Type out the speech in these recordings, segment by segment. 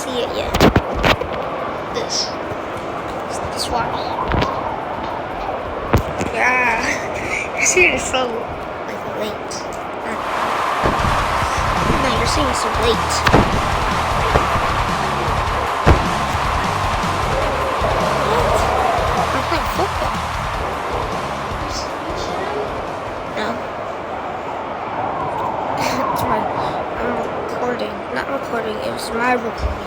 see it yet. This one. Yeah. This here is so like late. No, you're saying so late. What? I'm playing football. No. It's I'm recording. Not recording, it was my recording.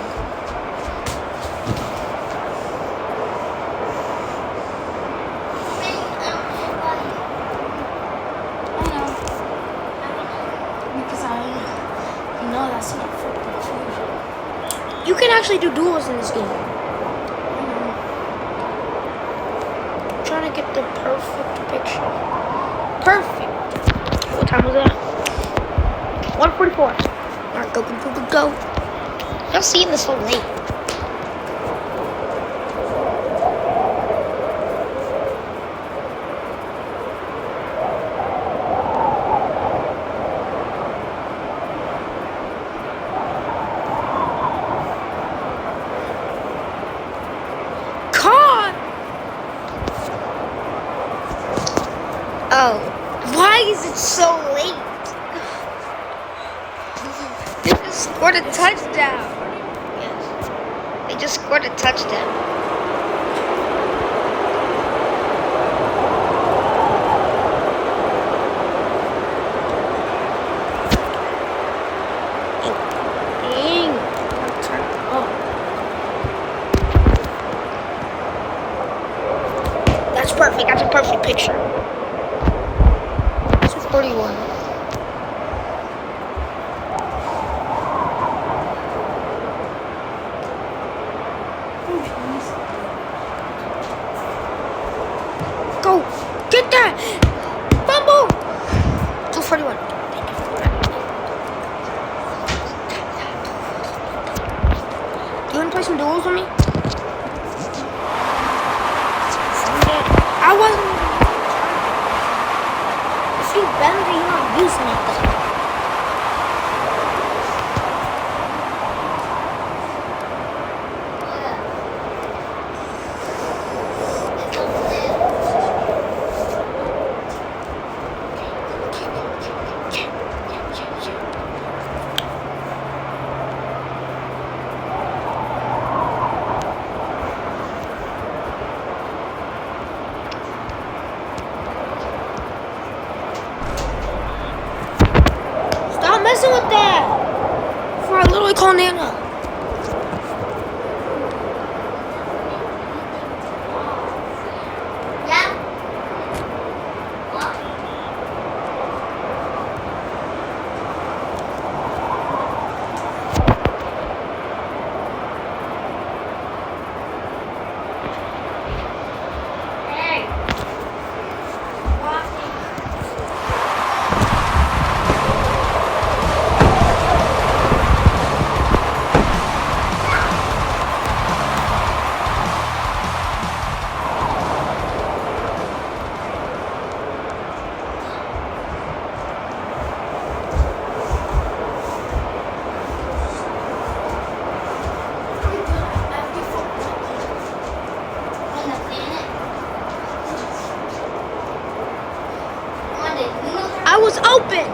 No, that's not football. You can actually do duels in this game. I'm trying to get the perfect picture. Perfect. What time was that? 1:44. Alright, go. Y'all seeing this so late. Oh, why is it so late? They just scored a touchdown. Yes, they just scored a touchdown. Dang. Oh. That's perfect. That's a perfect picture. 41. Go! Get that! Fumble! 241. Do you want to play some duels with me? I wasn't. If you bend it, you're not using it though. Messing with that for I literally call Nana. I was open.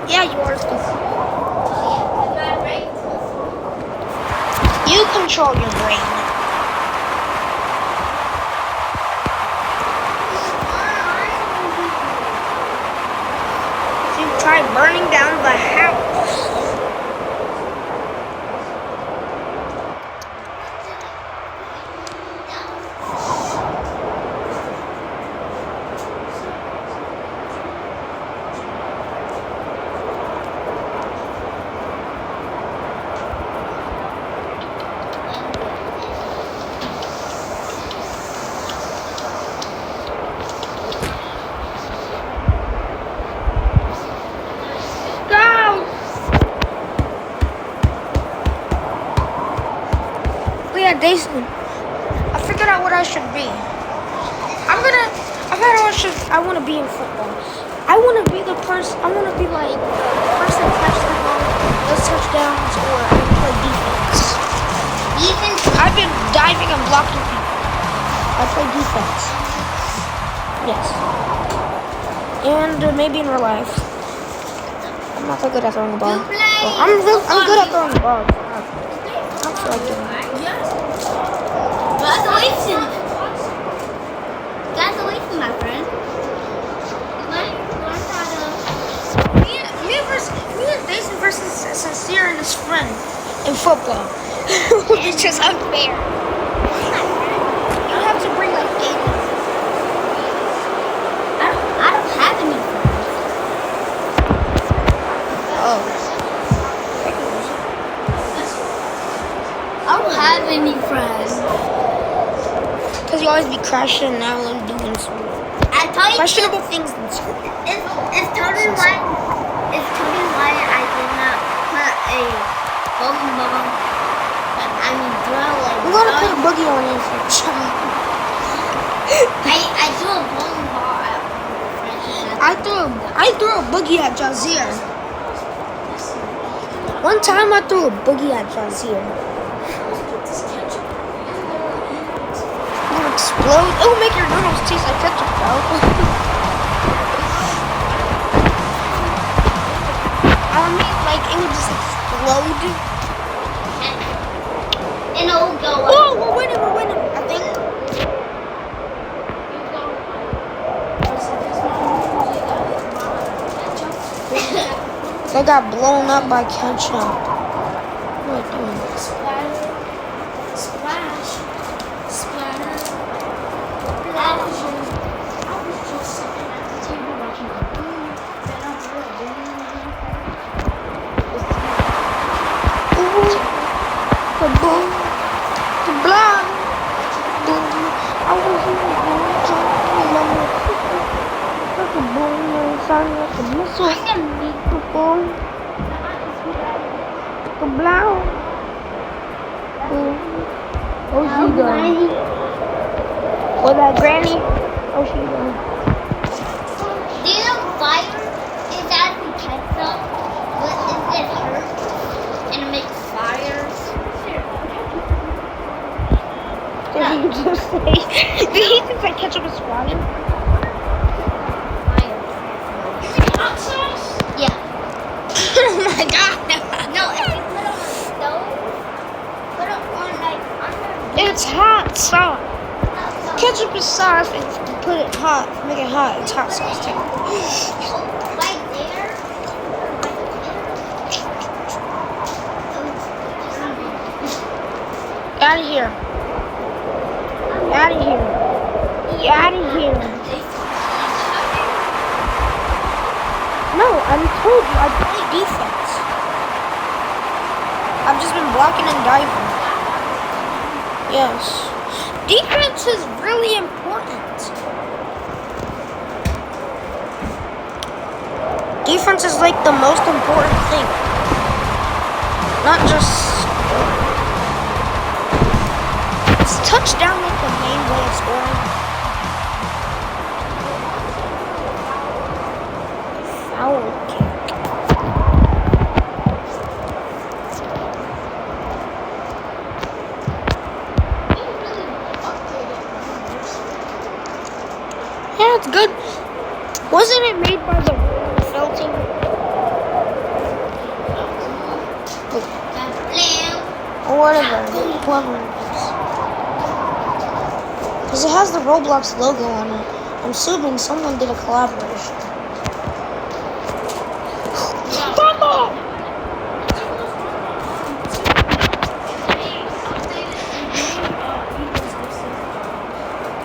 Yeah, you are stupid. You control your brain. If you try burning down the house. Dason, I figured out what I should be. I figured out what I want to be in football. I want to be the person. I want to be like the person that catches the ball, does touchdowns, or I want to play defense. Defense. I've been diving and blocking people. I play defense. Yes. And maybe in real life. I'm not so good at throwing the ball. Well, I'm good at throwing the ball. I'm sure I do. Congratulations. Congratulations, my friend. Me and Jason versus Sincere and his friend in football. It's just unfair. You have to bring like 8. I don't have any friends. Oh. I don't have any friends. Because you always be crashing and now I'm doing some I tell you, questionable things in school. it's totally why I did not put a bowling ball. I mean, throw like. We're gonna put a boogie on it for a child. I threw a bowling ball at my friend. I threw a boogie at Jazir. One time I threw a boogie at Jazir. It'll explode. It'll make your noodles taste like ketchup, bro. I mean, like, it would just explode. And it'll go up. Oh, we're winning, I think. They got blown up by ketchup. What are you doing? Splash. Splash. Splatter. Splash. I was just sitting at the table watching a boom. Then I heard a boom. Ooh, the boom, the blah, boom. I was in the boom, like a boom, and it sounded like a missile. I can make The boom, the blah, boom. Oh, she done. What that granny? Oh, she done. Do you know fire is actually ketchup, but it hurts and it makes fires? Did he just say? Did he just say ketchup is fire? Fire. Is it hot sauce? Yeah. Oh my god! No, if you put it on the stove, put it on like under. It's hot sauce. Ketchup is sauce, and if you put it hot, make it hot, it's hot sauce too. Right there. Out of here. Out of here. Out of here. No, I told you, I play defense. I've just been blocking and diving. Yes. Defense is really important. Defense is like the most important thing. Not just is touchdown like the main way of scoring. Foul kick. Yeah, it's good. Wasn't it made by the NFL team? Or whatever. Whoever it is. Because it has the Roblox logo on it. I'm assuming someone did a collaboration.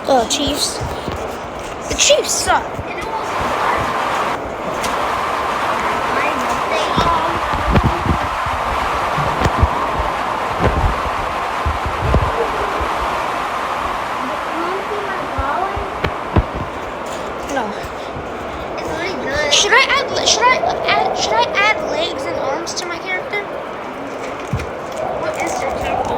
The Chiefs. The Chiefs suck. No. It's really good. Should I add legs and arms to my character? What is your character?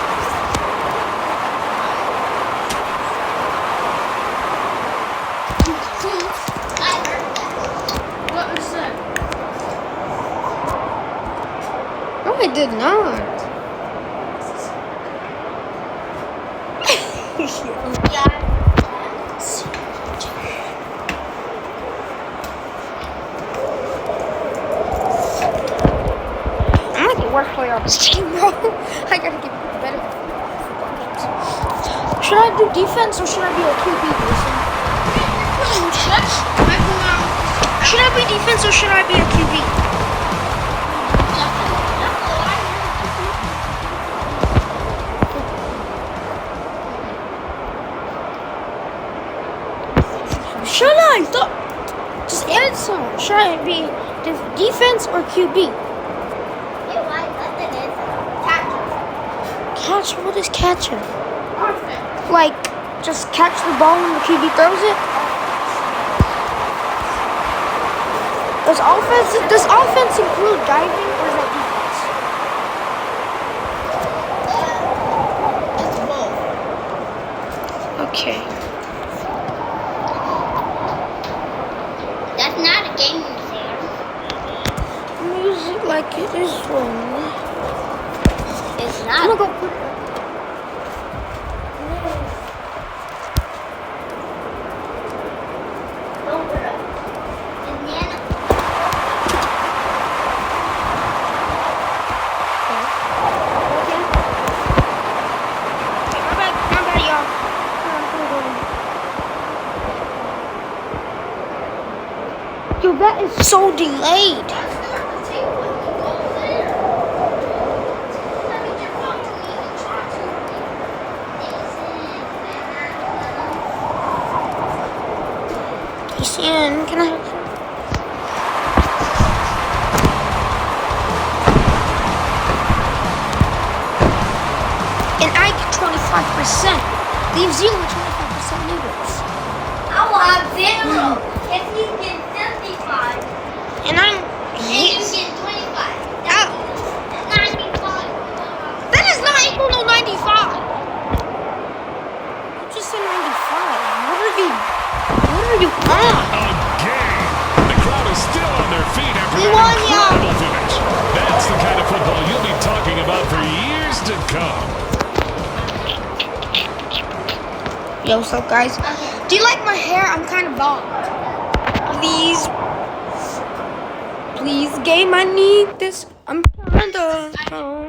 did not. I'm like the worst player on this team, bro. I gotta get better at football games. Should I do defense or should I be a QB, Wilson? Should I be defense or should I be a QB? Should I? Just answer. Should I be defense or QB? Catch? What is catcher? Like, just catch the ball when the QB throws it? Does offense include diving or is that defense? It's both. Okay. That's not a gaming fair. Music like it is one. It's I'm not. gonna go put Don't put it. Banana. my bad, y'all. Yo, that is so delayed. Can I have some? And I get 25%. Leave 0 25% noodles. I will have 0 if you get 75. And I'm And you yes. get 25. Ow. That's 95. That is not equal to 95. You just said 95. What are you on? Again, the crowd is still on their feet after We that won, y'all. incredible finish. That's the kind of football you'll be talking about for years to come. Yo, what's up, guys? Do you like my hair? I'm kind of bald. Please, game, I need this. I'm kind of.